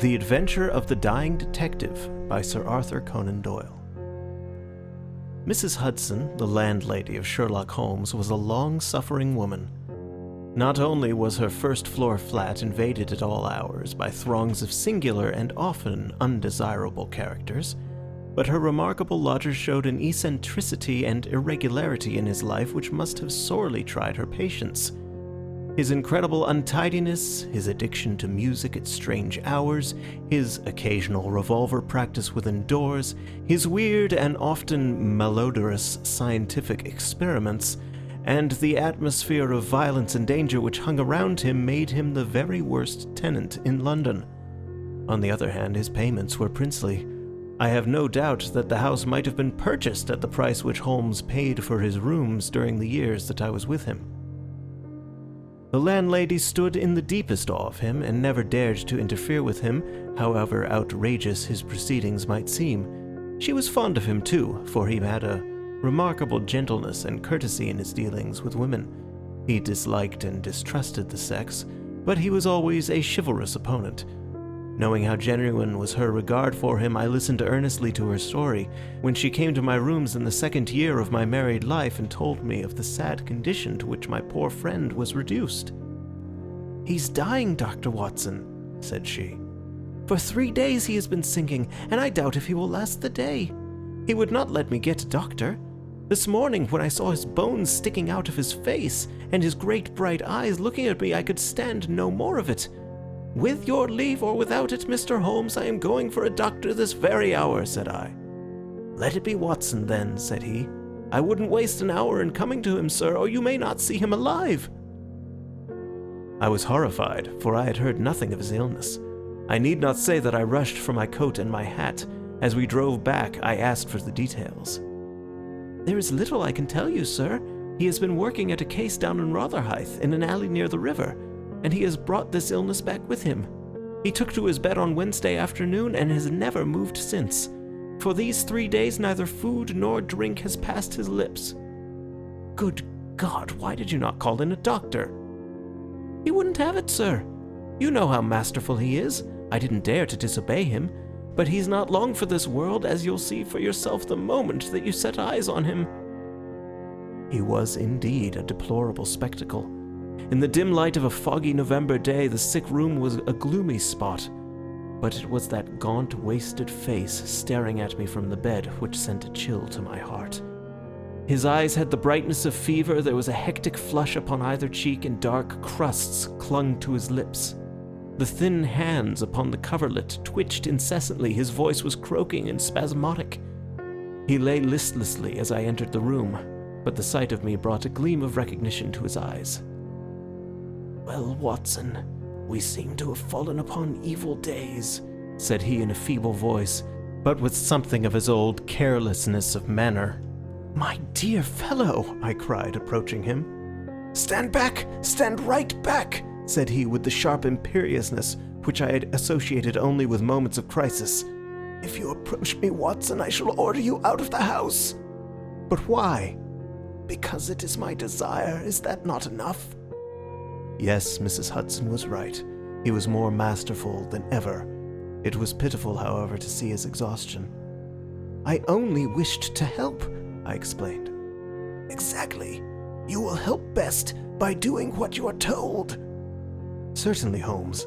The Adventure of the Dying Detective by Sir Arthur Conan Doyle. Mrs. Hudson, the landlady of Sherlock Holmes, was a long-suffering woman. Not only was her first-floor flat invaded at all hours by throngs of singular and often undesirable characters, but her remarkable lodger showed an eccentricity and irregularity in his life which must have sorely tried her patience. His incredible untidiness, his addiction to music at strange hours, his occasional revolver practice within doors, his weird and often malodorous scientific experiments, and the atmosphere of violence and danger which hung around him made him the very worst tenant in London. On the other hand, his payments were princely. I have no doubt that the house might have been purchased at the price which Holmes paid for his rooms during the years that I was with him. The landlady stood in the deepest awe of him and never dared to interfere with him, however outrageous his proceedings might seem. She was fond of him too, for he had a remarkable gentleness and courtesy in his dealings with women. He disliked and distrusted the sex, but he was always a chivalrous opponent. Knowing how genuine was her regard for him, I listened earnestly to her story when she came to my rooms in the second year of my married life and told me of the sad condition to which my poor friend was reduced. "He's dying, Dr. Watson," said she. "For 3 days he has been sinking, and I doubt if he will last the day. He would not let me get a doctor. This morning, when I saw his bones sticking out of his face and his great bright eyes looking at me, I could stand no more of it. 'With your leave or without it, Mr. Holmes, I am going for a doctor this very hour,' said I. 'Let it be Watson, then,' said he. 'I wouldn't waste an hour in coming to him, sir, or you may not see him alive.' I was horrified, for I had heard nothing of his illness. I need not say that I rushed for my coat and my hat. As we drove back, I asked for the details. 'There is little I can tell you, sir. He has been working at a case down in Rotherhithe, in an alley near the river, and he has brought this illness back with him. He took to his bed on Wednesday afternoon and has never moved since. For these 3 days neither food nor drink has passed his lips.' 'Good God, why did you not call in a doctor?' 'He wouldn't have it, sir. You know how masterful he is. I didn't dare to disobey him. But he's not long for this world, as you'll see for yourself the moment that you set eyes on him.' He was indeed a deplorable spectacle. In the dim light of a foggy November day, the sick room was a gloomy spot, but it was that gaunt, wasted face staring at me from the bed which sent a chill to my heart. His eyes had the brightness of fever, there was a hectic flush upon either cheek, and dark crusts clung to his lips. The thin hands upon the coverlet twitched incessantly, his voice was croaking and spasmodic. He lay listlessly as I entered the room, but the sight of me brought a gleam of recognition to his eyes. 'Well, Watson, we seem to have fallen upon evil days,' said he in a feeble voice, but with something of his old carelessness of manner. 'My dear fellow,' I cried, approaching him. 'Stand back! Stand right back!' said he with the sharp imperiousness which I had associated only with moments of crisis. 'If you approach me, Watson, I shall order you out of the house.' 'But why?' 'Because it is my desire. Is that not enough?' Yes, Mrs. Hudson was right. He was more masterful than ever. It was pitiful, however, to see his exhaustion. 'I only wished to help,' I explained. 'Exactly. You will help best by doing what you are told.' 'Certainly, Holmes.'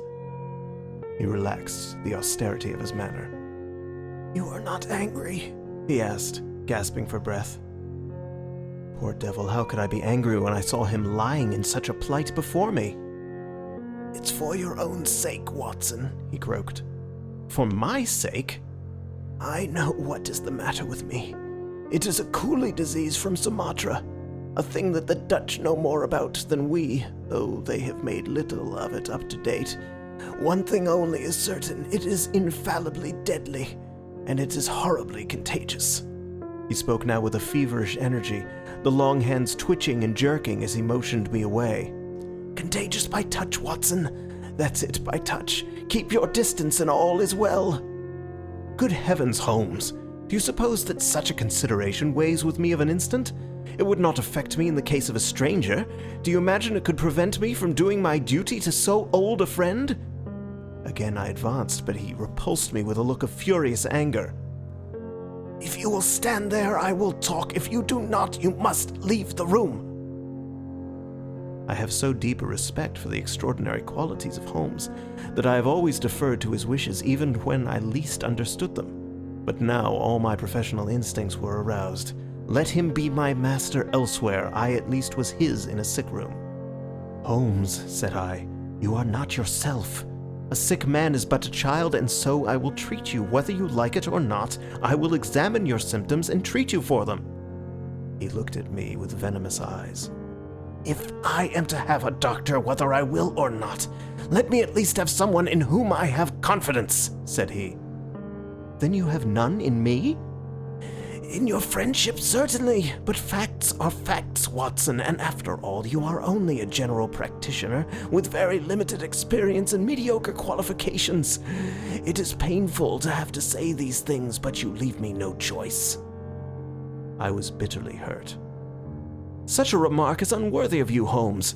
He relaxed the austerity of his manner. 'You are not angry?' he asked, gasping for breath. Poor devil, how could I be angry when I saw him lying in such a plight before me? 'It's for your own sake, Watson,' he croaked. 'For my sake?' 'I know what is the matter with me. It is a coolie disease from Sumatra, a thing that the Dutch know more about than we, though they have made little of it up to date. One thing only is certain, it is infallibly deadly, and it is horribly contagious.' He spoke now with a feverish energy, the long hands twitching and jerking as he motioned me away. 'Contagious by touch, Watson. That's it, by touch. Keep your distance and all is well.' 'Good heavens, Holmes! Do you suppose that such a consideration weighs with me of an instant? It would not affect me in the case of a stranger. Do you imagine it could prevent me from doing my duty to so old a friend?' Again I advanced, but he repulsed me with a look of furious anger. "If you will stand there, I will talk. If you do not, you must leave the room." I have so deep a respect for the extraordinary qualities of Holmes that I have always deferred to his wishes even when I least understood them. But now all my professional instincts were aroused. Let him be my master elsewhere. I at least was his in a sick room. "Holmes," said I, "you are not yourself. A sick man is but a child, and so I will treat you. Whether you like it or not, I will examine your symptoms and treat you for them." He looked at me with venomous eyes. "If I am to have a doctor, whether I will or not, let me at least have someone in whom I have confidence," said he. "Then you have none in me?" "In your friendship, certainly. But facts are facts, Watson, and after all, you are only a general practitioner with very limited experience and mediocre qualifications. It is painful to have to say these things, but you leave me no choice." I was bitterly hurt. "Such a remark is unworthy of you, Holmes.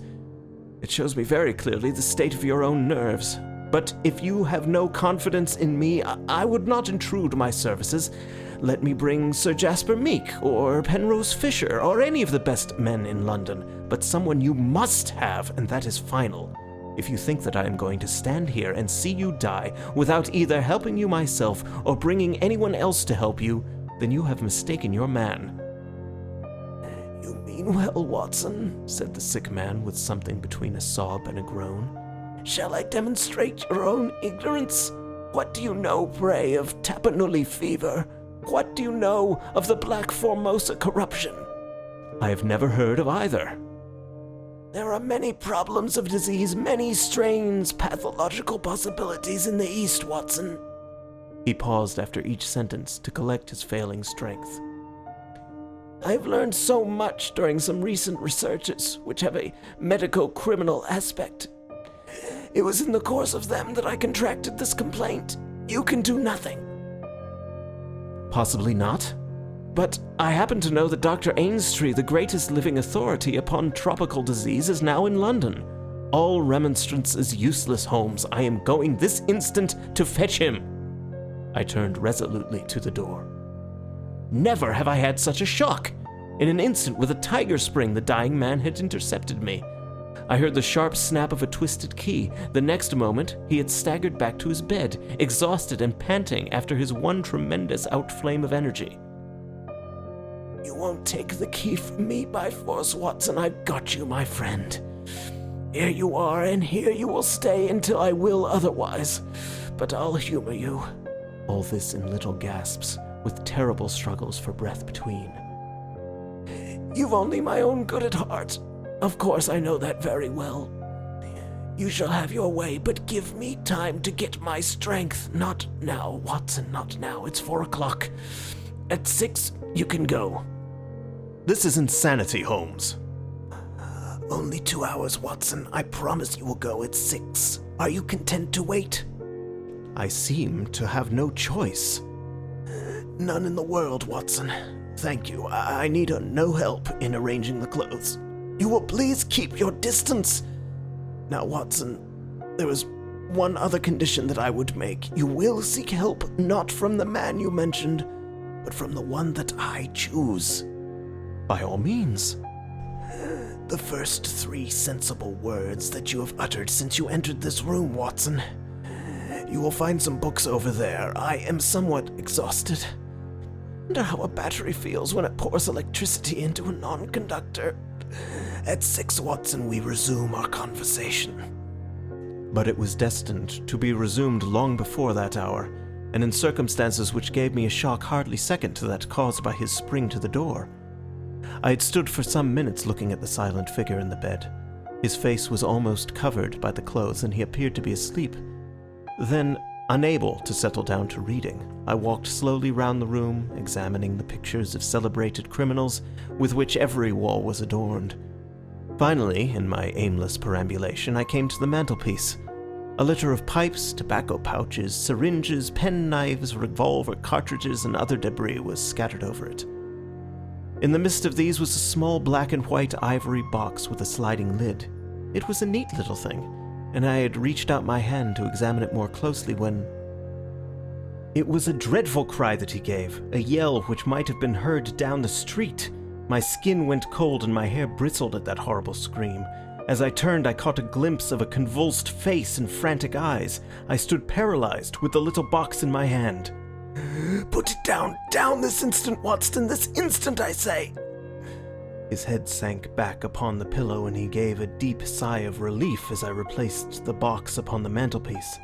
It shows me very clearly the state of your own nerves. But if you have no confidence in me, I would not intrude my services. Let me bring Sir Jasper Meek, or Penrose Fisher, or any of the best men in London. But someone you must have, and that is final. If you think that I am going to stand here and see you die without either helping you myself or bringing anyone else to help you, then you have mistaken your man." "You mean well, Watson," said the sick man with something between a sob and a groan. "Shall I demonstrate your own ignorance? What do you know, pray, of Tapanuli fever? What do you know of the Black Formosa corruption?" "I have never heard of either." "There are many problems of disease, many strange pathological possibilities in the East, Watson." He paused after each sentence to collect his failing strength. "I have learned so much during some recent researches which have a medico-criminal aspect. It was in the course of them that I contracted this complaint. You can do nothing." "Possibly not. But I happen to know that Dr. Ainstree, the greatest living authority upon tropical disease, is now in London. All remonstrance is useless, Holmes. I am going this instant to fetch him." I turned resolutely to the door. Never have I had such a shock. In an instant, with a tiger spring, the dying man had intercepted me. I heard the sharp snap of a twisted key. The next moment, he had staggered back to his bed, exhausted and panting after his one tremendous outflame of energy. "You won't take the key from me by force, Watson. I've got you, my friend. Here you are, and here you will stay until I will otherwise. But I'll humor you." All this in little gasps, with terrible struggles for breath between. "You've only my own good at heart. Of course, I know that very well. You shall have your way, but give me time to get my strength. Not now, Watson, not now. It's 4 o'clock. At 6, you can go." "This is insanity, Holmes." "Only 2 hours, Watson. I promise you will go at 6. Are you content to wait?" "I seem to have no choice." "None in the world, Watson. Thank you. I need no help in arranging the clothes. You will please keep your distance. Now, Watson, there is one other condition that I would make. You will seek help not from the man you mentioned, but from the one that I choose." "By all means." "The first 3 sensible words that you have uttered since you entered this room, Watson. You will find some books over there. I am somewhat exhausted. Wonder how a battery feels when it pours electricity into a non-conductor. At 6, Watson, we resume our conversation." But it was destined to be resumed long before that hour, and in circumstances which gave me a shock hardly second to that caused by his spring to the door. I had stood for some minutes looking at the silent figure in the bed. His face was almost covered by the clothes, and he appeared to be asleep. Then, unable to settle down to reading, I walked slowly round the room, examining the pictures of celebrated criminals with which every wall was adorned. Finally, in my aimless perambulation, I came to the mantelpiece. A litter of pipes, tobacco pouches, syringes, penknives, revolver cartridges, and other debris was scattered over it. In the midst of these was a small black and white ivory box with a sliding lid. It was a neat little thing, and I had reached out my hand to examine it more closely when... It was a dreadful cry that he gave, a yell which might have been heard down the street. My skin went cold and my hair bristled at that horrible scream. As I turned, I caught a glimpse of a convulsed face and frantic eyes. I stood paralyzed with the little box in my hand. "Put it down this instant, Watson, this instant, I say!" His head sank back upon the pillow and he gave a deep sigh of relief as I replaced the box upon the mantelpiece.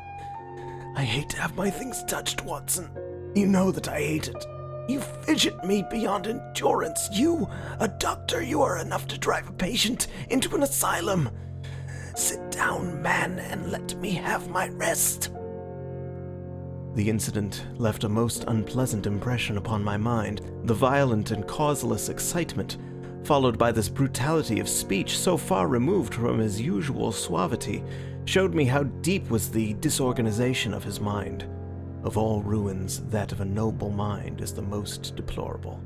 "I hate to have my things touched, Watson. You know that I hate it. You fidget me beyond endurance. You, a doctor, you are enough to drive a patient into an asylum. Sit down, man, and let me have my rest." The incident left a most unpleasant impression upon my mind. The violent and causeless excitement, followed by this brutality of speech so far removed from his usual suavity, showed me how deep was the disorganization of his mind. Of all ruins, that of a noble mind is the most deplorable.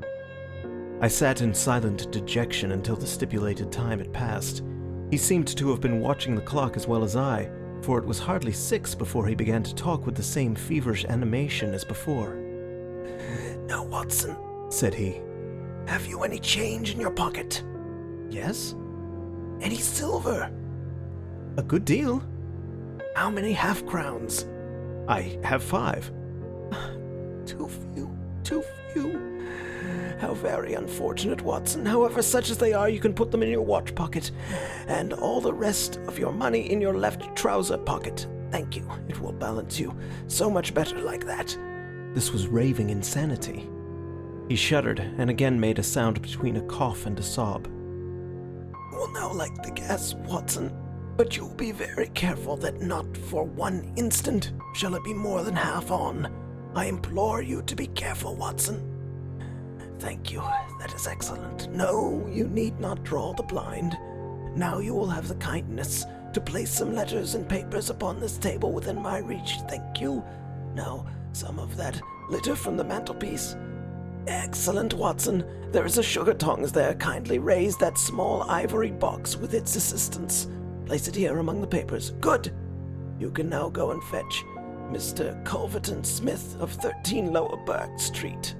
I sat in silent dejection until the stipulated time had passed. He seemed to have been watching the clock as well as I, for it was hardly 6 before he began to talk with the same feverish animation as before. "Now, Watson," said he, "have you any change in your pocket?" "Yes." "Any silver?" "A good deal." "How many half-crowns?" "I have 5. Too few. How very unfortunate, Watson. However, such as they are, you can put them in your watch pocket, and all the rest of your money in your left trouser pocket. Thank you. It will balance you so much better like that." This was raving insanity. He shuddered and again made a sound between a cough and a sob. "You will now like the gas, Watson, but you will be very careful that not for one instant shall it be more than half on. I implore you to be careful, Watson." "Thank you. That is excellent. No, you need not draw the blind. Now you will have the kindness to place some letters and papers upon this table within my reach. Thank you. Now, some of that litter from the mantelpiece. Excellent, Watson. There is a sugar tongs there. Kindly raise that small ivory box with its assistance. Place it here among the papers. Good. You can now go and fetch Mr. Culverton Smith of 13 Lower Burke Street."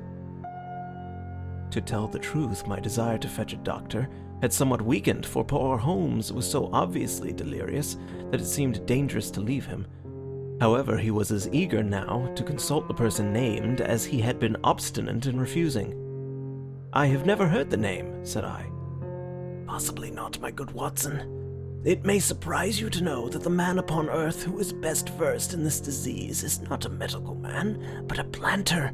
To tell the truth, my desire to fetch a doctor had somewhat weakened, for poor Holmes was so obviously delirious that it seemed dangerous to leave him. However, he was as eager now to consult the person named as he had been obstinate in refusing. "I have never heard the name," said I. "Possibly not, my good Watson. It may surprise you to know that the man upon earth who is best versed in this disease is not a medical man, but a planter.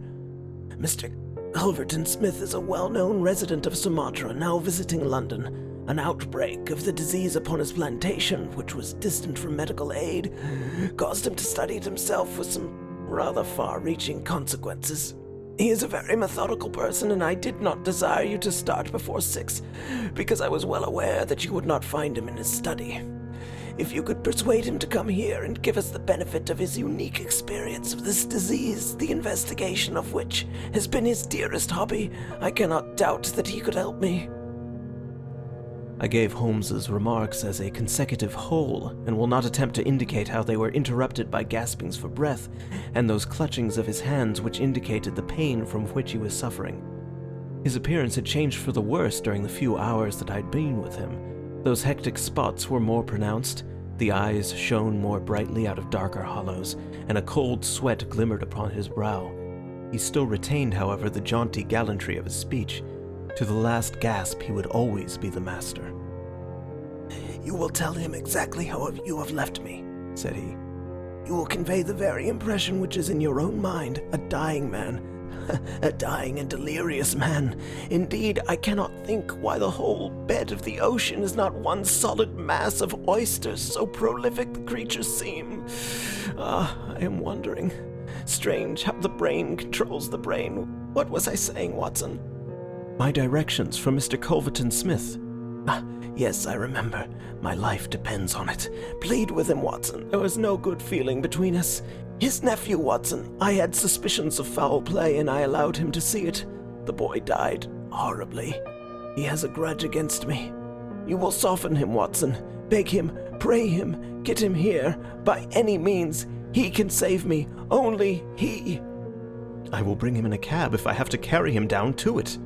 Mr. Culverton Smith is a well-known resident of Sumatra, now visiting London. An outbreak of the disease upon his plantation, which was distant from medical aid, caused him to study it himself with some rather far-reaching consequences. He is a very methodical person, and I did not desire you to start before 6, because I was well aware that you would not find him in his study. If you could persuade him to come here and give us the benefit of his unique experience of this disease, the investigation of which has been his dearest hobby, I cannot doubt that he could help me." I gave Holmes's remarks as a consecutive whole, and will not attempt to indicate how they were interrupted by gaspings for breath, and those clutchings of his hands which indicated the pain from which he was suffering. His appearance had changed for the worse during the few hours that I had been with him. Those hectic spots were more pronounced, the eyes shone more brightly out of darker hollows, and a cold sweat glimmered upon his brow. He still retained, however, the jaunty gallantry of his speech. To the last gasp he would always be the master. "You will tell him exactly how you have left me," said he. "You will convey the very impression which is in your own mind, a dying man, a dying and delirious man. Indeed, I cannot think why the whole bed of the ocean is not one solid mass of oysters, so prolific the creatures seem. I am wondering. Strange how the brain controls the brain. What was I saying, Watson?" "My directions from Mr. Culverton Smith." Yes, I remember. My life depends on it. Plead with him, Watson. There was no good feeling between us. His nephew, Watson. I had suspicions of foul play, and I allowed him to see it. The boy died horribly. He has a grudge against me. You will soften him, Watson. Beg him, pray him, Get him here, by any means. He can save me. Only he. I will bring him in a cab if I have to carry him down to it.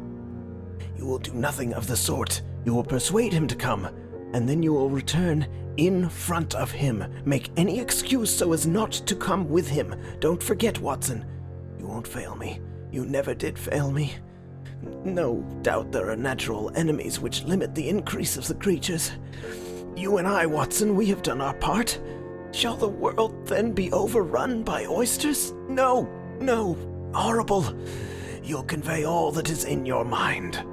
You will do nothing of the sort. You will persuade him to come, and then you will return in front of him. Make any excuse so as not to come with him. Don't forget, Watson. You won't fail me. You never did fail me. No doubt there are natural enemies which limit the increase of the creatures. You and I, Watson, we have done our part. Shall the world then be overrun by oysters? No, no, horrible. You'll convey all that is in your mind.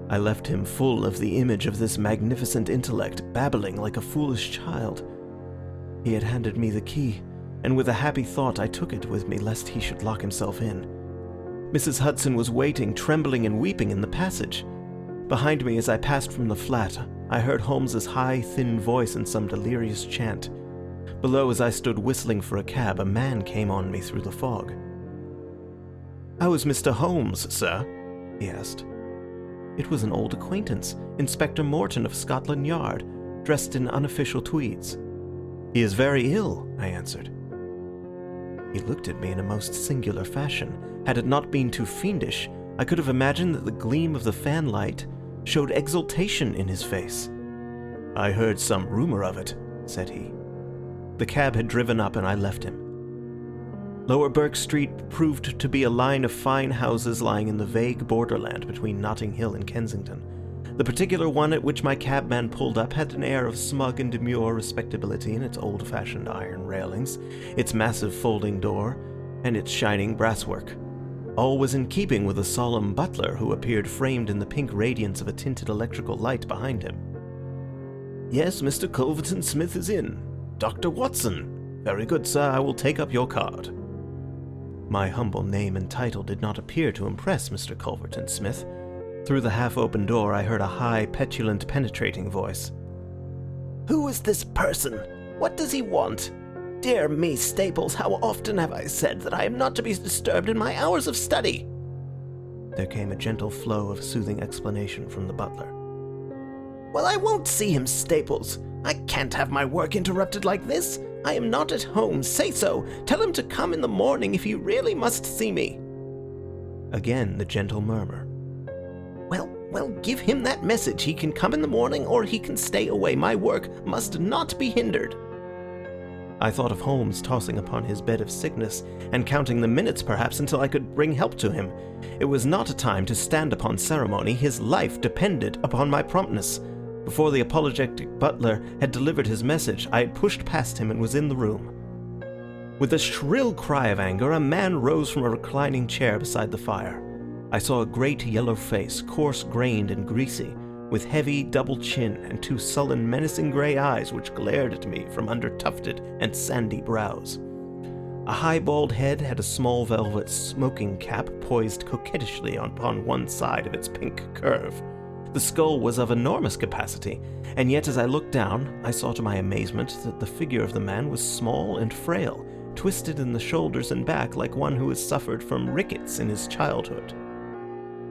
I left him full of the image of this magnificent intellect, babbling like a foolish child. He had handed me the key, and with a happy thought I took it with me lest he should lock himself in. Mrs. Hudson was waiting, trembling and weeping in the passage. Behind me as I passed from the flat, I heard Holmes's high, thin voice in some delirious chant. Below, as I stood whistling for a cab, a man came on me through the fog. "How is Mr. Holmes, sir?" he asked. It was an old acquaintance, Inspector Morton of Scotland Yard, dressed in unofficial tweeds. "He is very ill," I answered. He looked at me in a most singular fashion. Had it not been too fiendish, I could have imagined that the gleam of the fanlight showed exultation in his face. "I heard some rumor of it," said he. The cab had driven up and I left him. Lower Burke Street proved to be a line of fine houses lying in the vague borderland between Notting Hill and Kensington. The particular one at which my cabman pulled up had an air of smug and demure respectability in its old-fashioned iron railings, its massive folding door, and its shining brasswork. All was in keeping with the solemn butler who appeared framed in the pink radiance of a tinted electrical light behind him. "Yes, Mr. Culverton Smith is in. Dr. Watson. Very good, sir. I will take up your card." My humble name and title did not appear to impress Mr. Culverton Smith. Through the half-open door I heard a high, petulant, penetrating voice. "Who is this person? What does he want? Dear me, Staples, how often have I said that I am not to be disturbed in my hours of study?" There came a gentle flow of soothing explanation from the butler. "Well, I won't see him, Staples. I can't have my work interrupted like this. I am not at home. Say so. Tell him to come in the morning if he really must see me." Again the gentle murmur. Well, give him that message. He can come in the morning or he can stay away. My work must not be hindered." I thought of Holmes tossing upon his bed of sickness and counting the minutes perhaps until I could bring help to him. It was not a time to stand upon ceremony. His life depended upon my promptness. Before the apologetic butler had delivered his message, I had pushed past him and was in the room. With a shrill cry of anger, a man rose from a reclining chair beside the fire. I saw a great yellow face, coarse-grained and greasy, with heavy double chin and two sullen, menacing grey eyes which glared at me from under tufted and sandy brows. A high bald head had a small velvet smoking cap poised coquettishly upon one side of its pink curve. The skull was of enormous capacity, and yet as I looked down, I saw to my amazement that the figure of the man was small and frail, twisted in the shoulders and back like one who has suffered from rickets in his childhood.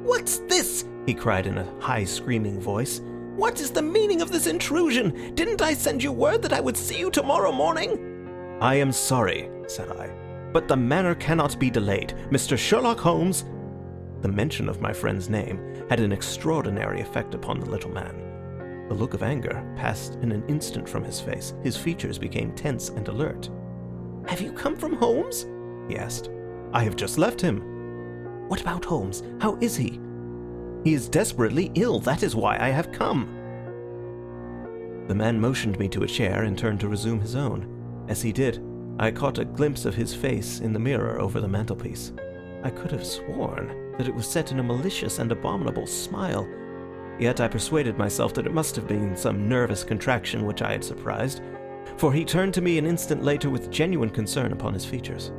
"What's this?" he cried in a high, screaming voice. "What is the meaning of this intrusion? Didn't I send you word that I would see you tomorrow morning?" "I am sorry," said I, "but the matter cannot be delayed. Mr. Sherlock Holmes—" The mention of my friend's name had an extraordinary effect upon the little man. The look of anger passed in an instant from his face. His features became tense and alert. "Have you come from Holmes?" he asked. "I have just left him." "What about Holmes? How is he?" "He is desperately ill. That is why I have come." The man motioned me to a chair and turned to resume his own. As he did, I caught a glimpse of his face in the mirror over the mantelpiece. I could have sworn that it was set in a malicious and abominable smile, yet I persuaded myself that it must have been some nervous contraction which I had surprised, for he turned to me an instant later with genuine concern upon his features.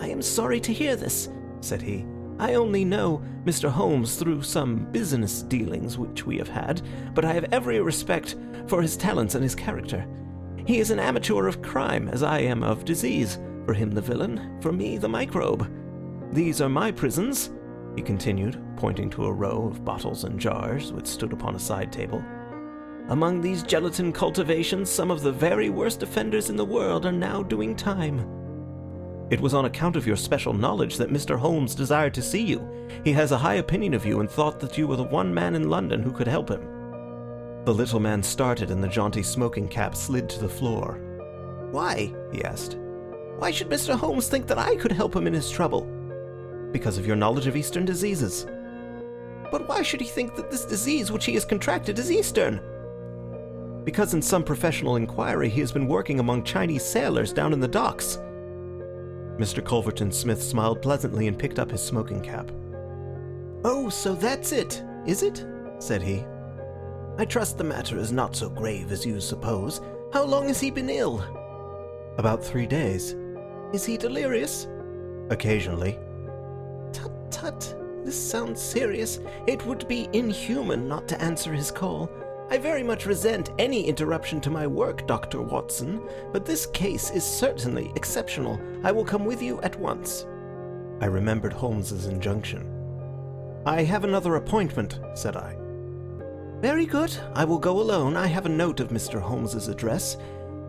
"I am sorry to hear this," said he. "I only know Mr. Holmes through some business dealings which we have had, but I have every respect for his talents and his character. He is an amateur of crime, as I am of disease. For him the villain, for me the microbe. These are my prisons," he continued, pointing to a row of bottles and jars which stood upon a side table. Among these gelatin cultivations, some of the very worst offenders in the world are now doing time. It was on account of your special knowledge that Mr. Holmes desired to see you. He has a high opinion of you and thought that you were the one man in London who could help him." The little man started and the jaunty smoking cap slid to the floor. "Why?" he asked. "Why should Mr. Holmes think that I could help him in his trouble?" "Because of your knowledge of Eastern diseases." "But why should he think that this disease which he has contracted is Eastern?" "Because in some professional inquiry he has been working among Chinese sailors down in the docks." Mr. Culverton Smith smiled pleasantly and picked up his smoking cap. "Oh, so that's it, is it?" said he. "I trust the matter is not so grave as you suppose. How long has he been ill?" "About 3 days." "Is he delirious?" "Occasionally." "Tut, tut. This sounds serious. It would be inhuman not to answer his call. I very much resent any interruption to my work, Dr. Watson, but this case is certainly exceptional. I will come with you at once." I remembered Holmes's injunction. "I have another appointment," said I. "Very good. I will go alone. I have a note of Mr. Holmes's address.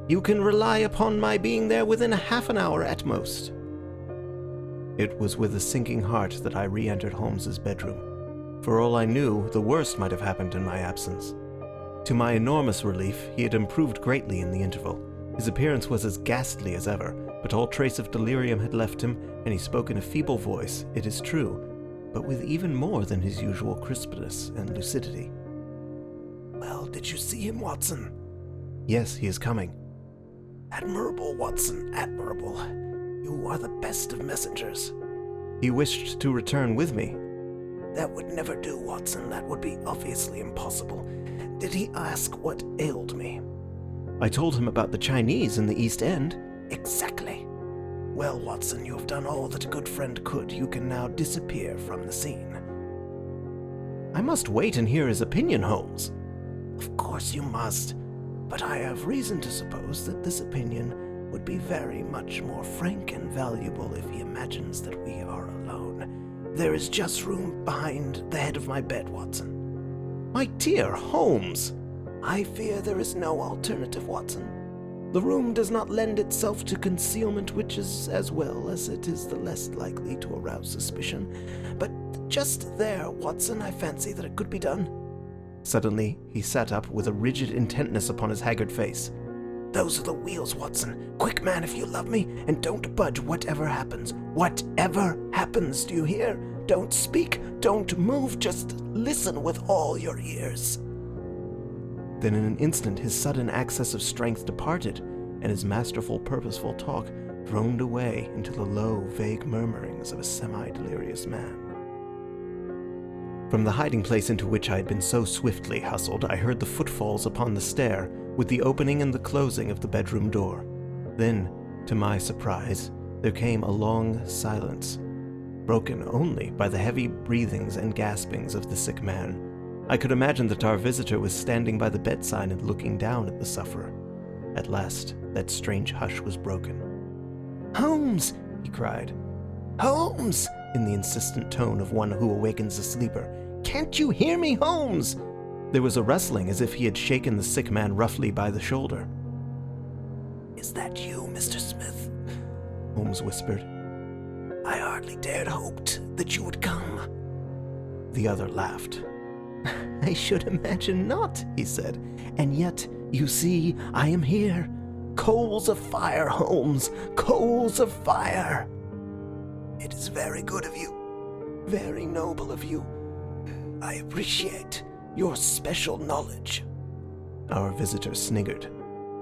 You can rely upon my being there within half an hour at most." It was with a sinking heart that I re-entered Holmes's bedroom. For all I knew, the worst might have happened in my absence. To my enormous relief, he had improved greatly in the interval. His appearance was as ghastly as ever, but all trace of delirium had left him, and he spoke in a feeble voice, it is true, but with even more than his usual crispness and lucidity. "Well, did you see him, Watson?" "Yes, he is coming." "Admirable, Watson, admirable. You are the best of messengers." "He wished to return with me." "That would never do, Watson. That would be obviously impossible. Did he ask what ailed me?" "I told him about the Chinese in the East End." "Exactly. Well, Watson, you have done all that a good friend could. You can now disappear from the scene." "I must wait and hear his opinion, Holmes." "Of course you must. But I have reason to suppose that this opinion would be very much more frank and valuable if he imagines that we are alone. There is just room behind the head of my bed, Watson." "My dear Holmes!" "I fear there is no alternative, Watson. The room does not lend itself to concealment, which is as well as it is the less likely to arouse suspicion. But just there, Watson, I fancy that it could be done." Suddenly, he sat up with a rigid intentness upon his haggard face. "Those are the wheels, Watson. Quick, man, if you love me, and don't budge whatever happens. Whatever happens, do you hear? Don't speak, don't move, just listen with all your ears." Then in an instant his sudden access of strength departed, and his masterful, purposeful talk droned away into the low, vague murmurings of a semi-delirious man. From the hiding place into which I had been so swiftly hustled, I heard the footfalls upon the stair, with the opening and the closing of the bedroom door. Then, to my surprise, there came a long silence, broken only by the heavy breathings and gaspings of the sick man. I could imagine that our visitor was standing by the bedside and looking down at the sufferer. At last, that strange hush was broken. "Holmes!" he cried. "Holmes!" in the insistent tone of one who awakens a sleeper. "Can't you hear me, Holmes?" There was a rustling as if he had shaken the sick man roughly by the shoulder. "Is that you, Mr. Smith?" Holmes whispered. "I hardly dared hoped that you would come." The other laughed. "I should imagine not," he said. "And yet, you see, I am here. Coals of fire, Holmes, coals of fire." "It is very good of you, very noble of you. I appreciate your special knowledge." Our visitor sniggered.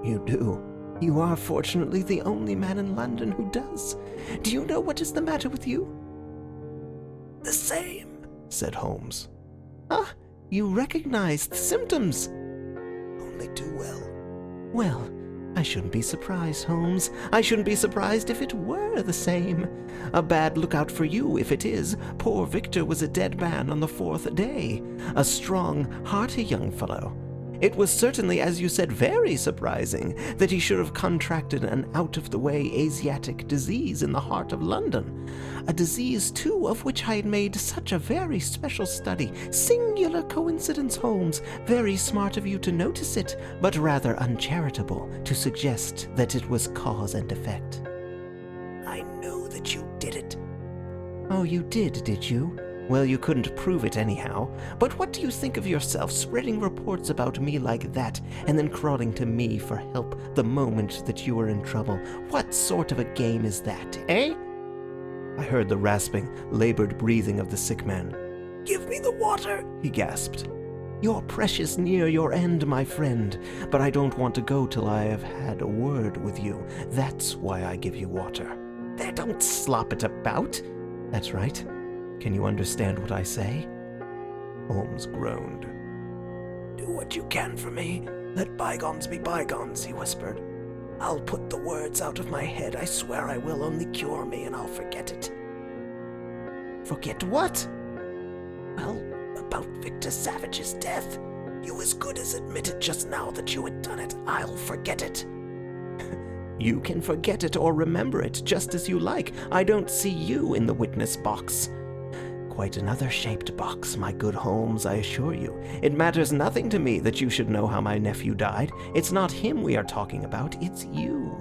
"You do. You are fortunately the only man in London who does. Do you know what is the matter with you?" "The same," said Holmes. "Ah, you recognize the symptoms." "Only too well." "Well, I shouldn't be surprised, Holmes. I shouldn't be surprised if it were the same. A bad lookout for you if it is. Poor Victor was a dead man on the 4th day. A strong, hearty young fellow. It was certainly, as you said, very surprising that he should have contracted an out-of-the-way Asiatic disease in the heart of London. A disease, too, of which I had made such a very special study. Singular coincidence, Holmes. Very smart of you to notice it, but rather uncharitable to suggest that it was cause and effect. I know that you did it. Oh, you did you? Well, you couldn't prove it anyhow. But what do you think of yourself, spreading reports about me like that, and then crawling to me for help the moment that you were in trouble? What sort of a game is that, eh? I heard the rasping, labored breathing of the sick man. Give me the water, he gasped. You're precious near your end, my friend, but I don't want to go till I have had a word with you. That's why I give you water. There, don't slop it about. That's right. Can you understand what I say? Holmes groaned. Do what you can for me. Let bygones be bygones, he whispered. I'll put the words out of my head. I swear I will. Only cure me and I'll forget it. Forget what? Well, about Victor Savage's death. You as good as admitted just now that you had done it. I'll forget it. You can forget it or remember it just as you like. I don't see you in the witness box. Quite another shaped box, my good Holmes, I assure you. It matters nothing to me that you should know how my nephew died. It's not him we are talking about, it's you.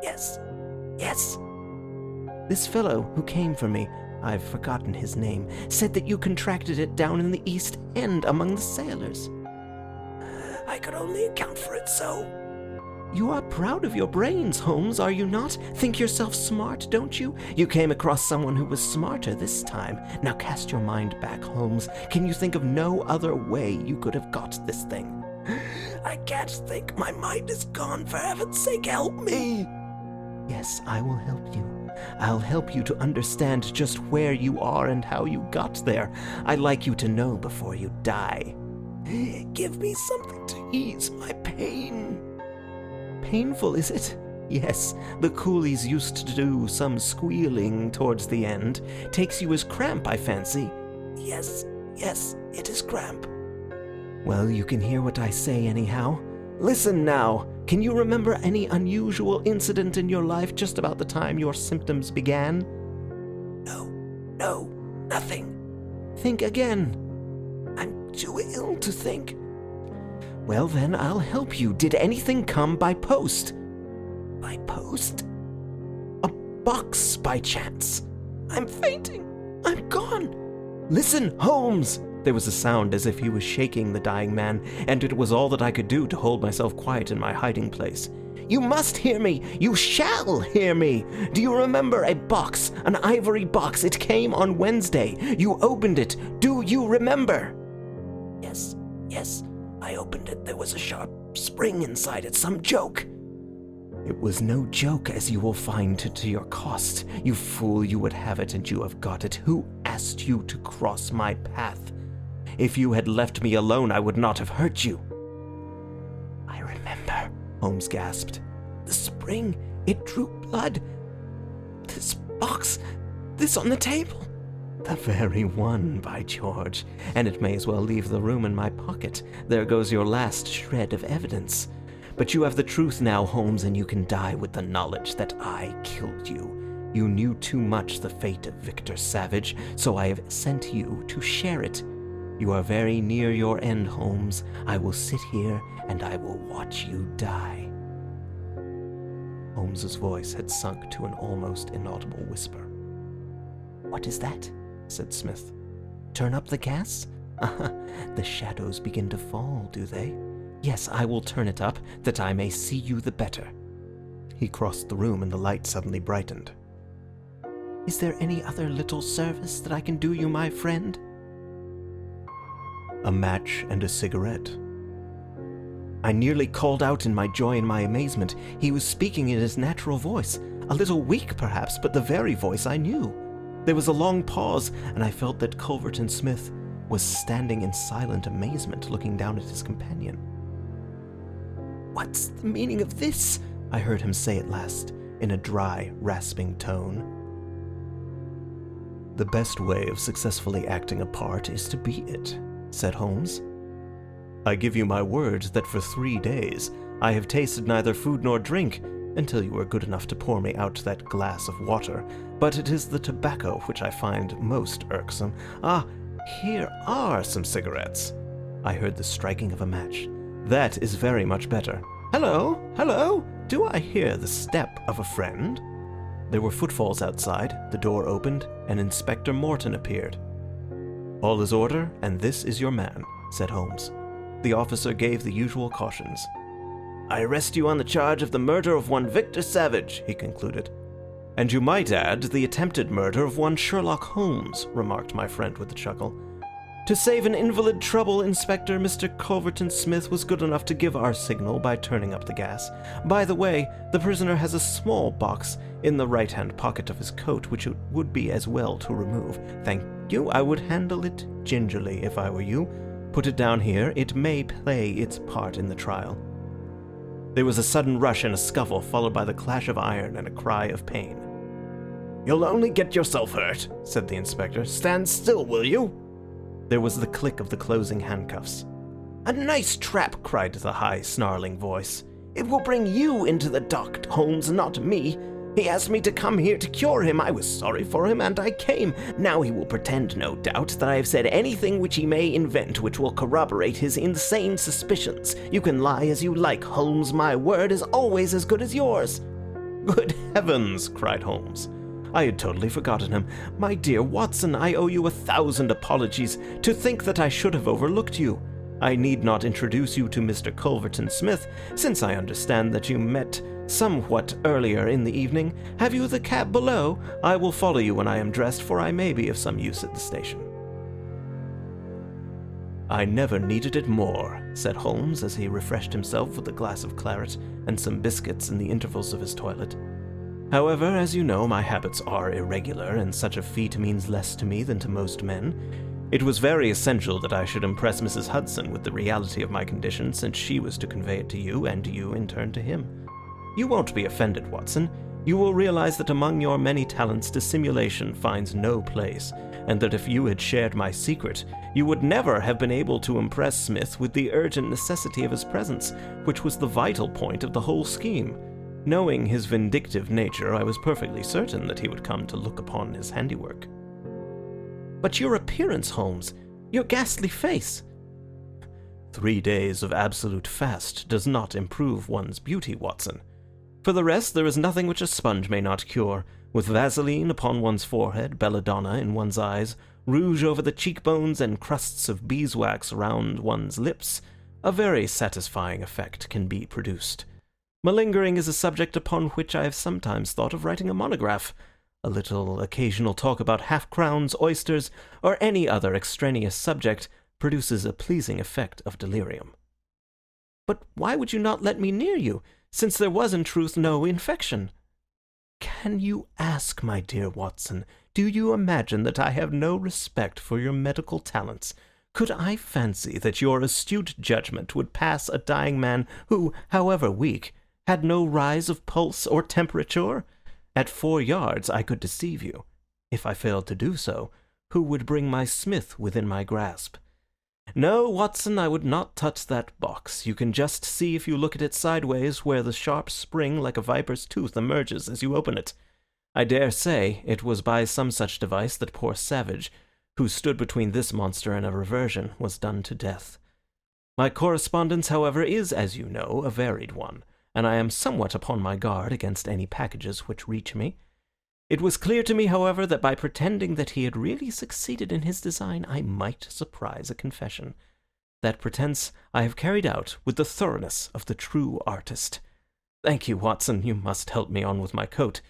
Yes. This fellow who came for me, I've forgotten his name, said that you contracted it down in the East End among the sailors. I could only account for it so. You are proud of your brains, Holmes, are you not? Think yourself smart, don't you? You came across someone who was smarter this time. Now cast your mind back, Holmes. Can you think of no other way you could have got this thing? I can't think. My mind is gone. For heaven's sake, help me. Yes, I will help you. I'll help you to understand just where you are and how you got there. I'd like you to know before you die. Give me something to ease my pain. Painful, is it? Yes, the coolies used to do some squealing towards the end. Takes you as cramp, I fancy. Yes, it is cramp. Well, you can hear what I say anyhow. Listen now. Can you remember any unusual incident in your life just about the time your symptoms began? No, nothing. Think again. I'm too ill to think. Well, then, I'll help you. Did anything come by post? By post? A box, by chance? I'm fainting. I'm gone. Listen, Holmes! There was a sound as if he was shaking the dying man, and it was all that I could do to hold myself quiet in my hiding place. You must hear me. You shall hear me. Do you remember a box, an ivory box? It came on Wednesday. You opened it. Do you remember? Yes. I opened it. There was a sharp spring inside it. Some joke. It was no joke, as you will find to your cost. You fool, you would have it, and you have got it. Who asked you to cross my path? If you had left me alone, I would not have hurt you. I remember, Holmes gasped. The spring, it drew blood. This box, this on the table. The very one, by George. And it may as well leave the room in my pocket. There goes your last shred of evidence. But you have the truth now, Holmes, and you can die with the knowledge that I killed you. You knew too much the fate of Victor Savage, so I have sent you to share it. You are very near your end, Holmes. I will sit here and I will watch you die. Holmes's voice had sunk to an almost inaudible whisper. What is that? Said Smith. Turn up the gas? The shadows begin to fall, do they? Yes, I will turn it up, that I may see you the better. He crossed the room and the light suddenly brightened. Is there any other little service that I can do you, my friend? A match and a cigarette. I nearly called out in my joy and my amazement. He was speaking in his natural voice, a little weak perhaps, but the very voice I knew. There was a long pause, and I felt that Culverton Smith was standing in silent amazement, looking down at his companion. What's the meaning of this? I heard him say at last, in a dry, rasping tone. The best way of successfully acting a part is to be it, said Holmes. I give you my word that for 3 days I have tasted neither food nor drink, until you were good enough to pour me out that glass of water, but it is the tobacco which I find most irksome. Ah, here are some cigarettes." I heard the striking of a match. "That is very much better. Hello, hello! Do I hear the step of a friend?" There were footfalls outside, the door opened, and Inspector Morton appeared. "All is order, and this is your man," said Holmes. The officer gave the usual cautions. "I arrest you on the charge of the murder of one Victor Savage," he concluded. "And you might add the attempted murder of one Sherlock Holmes," remarked my friend with a chuckle. "To save an invalid trouble, Inspector, Mr. Culverton Smith was good enough to give our signal by turning up the gas. By the way, the prisoner has a small box in the right-hand pocket of his coat, which it would be as well to remove. Thank you, I would handle it gingerly if I were you. Put it down here, it may play its part in the trial." There was a sudden rush and a scuffle, followed by the clash of iron and a cry of pain. "You'll only get yourself hurt," said the inspector. "Stand still, will you?" There was the click of the closing handcuffs. "A nice trap," cried the high, snarling voice. "It will bring you into the dock, Holmes, not me. He asked me to come here to cure him. I was sorry for him, and I came. Now he will pretend, no doubt, that I have said anything which he may invent which will corroborate his insane suspicions. You can lie as you like, Holmes. My word is always as good as yours." "Good heavens!" cried Holmes. I had totally forgotten him. "My dear Watson, I owe you 1,000 apologies. To think that I should have overlooked you. I need not introduce you to Mr. Culverton Smith, since I understand that you met somewhat earlier in the evening. Have you the cab below? I will follow you when I am dressed, for I may be of some use at the station." "I never needed it more," said Holmes as he refreshed himself with a glass of claret and some biscuits in the intervals of his toilet. "However, as you know, my habits are irregular, and such a feat means less to me than to most men. It was very essential that I should impress Mrs. Hudson with the reality of my condition, since she was to convey it to you, and you in turn to him. You won't be offended, Watson. You will realize that among your many talents dissimulation finds no place, and that if you had shared my secret, you would never have been able to impress Smith with the urgent necessity of his presence, which was the vital point of the whole scheme. Knowing his vindictive nature, I was perfectly certain that he would come to look upon his handiwork." "But your appearance, Holmes, your ghastly face." 3 days of absolute fast does not improve one's beauty, Watson. For the rest, there is nothing which a sponge may not cure. With Vaseline upon one's forehead, belladonna in one's eyes, rouge over the cheekbones, and crusts of beeswax round one's lips, a very satisfying effect can be produced. Malingering is a subject upon which I have sometimes thought of writing a monograph. A little occasional talk about half-crowns, oysters, or any other extraneous subject produces a pleasing effect of delirium. "But why would you not let me near you, since there was in truth no infection?" "Can you ask, my dear Watson? Do you imagine that I have no respect for your medical talents? Could I fancy that your astute judgment would pass a dying man who, however weak, had no rise of pulse or temperature? At 4 yards I could deceive you. If I failed to do so, who would bring my Smith within my grasp? No, Watson, I would not touch that box. You can just see if you look at it sideways where the sharp spring like a viper's tooth emerges as you open it. I dare say it was by some such device that poor Savage, who stood between this monster and a reversion, was done to death. My correspondence, however, is, as you know, a varied one, and I am somewhat upon my guard against any packages which reach me. It was clear to me, however, that by pretending that he had really succeeded in his design, I might surprise a confession. That pretense I have carried out with the thoroughness of the true artist. Thank you, Watson. You must help me on with my coat.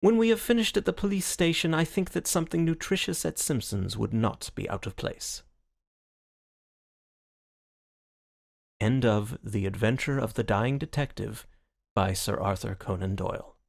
When we have finished at the police station, I think that something nutritious at Simpson's would not be out of place. End of The Adventure of the Dying Detective by Sir Arthur Conan Doyle.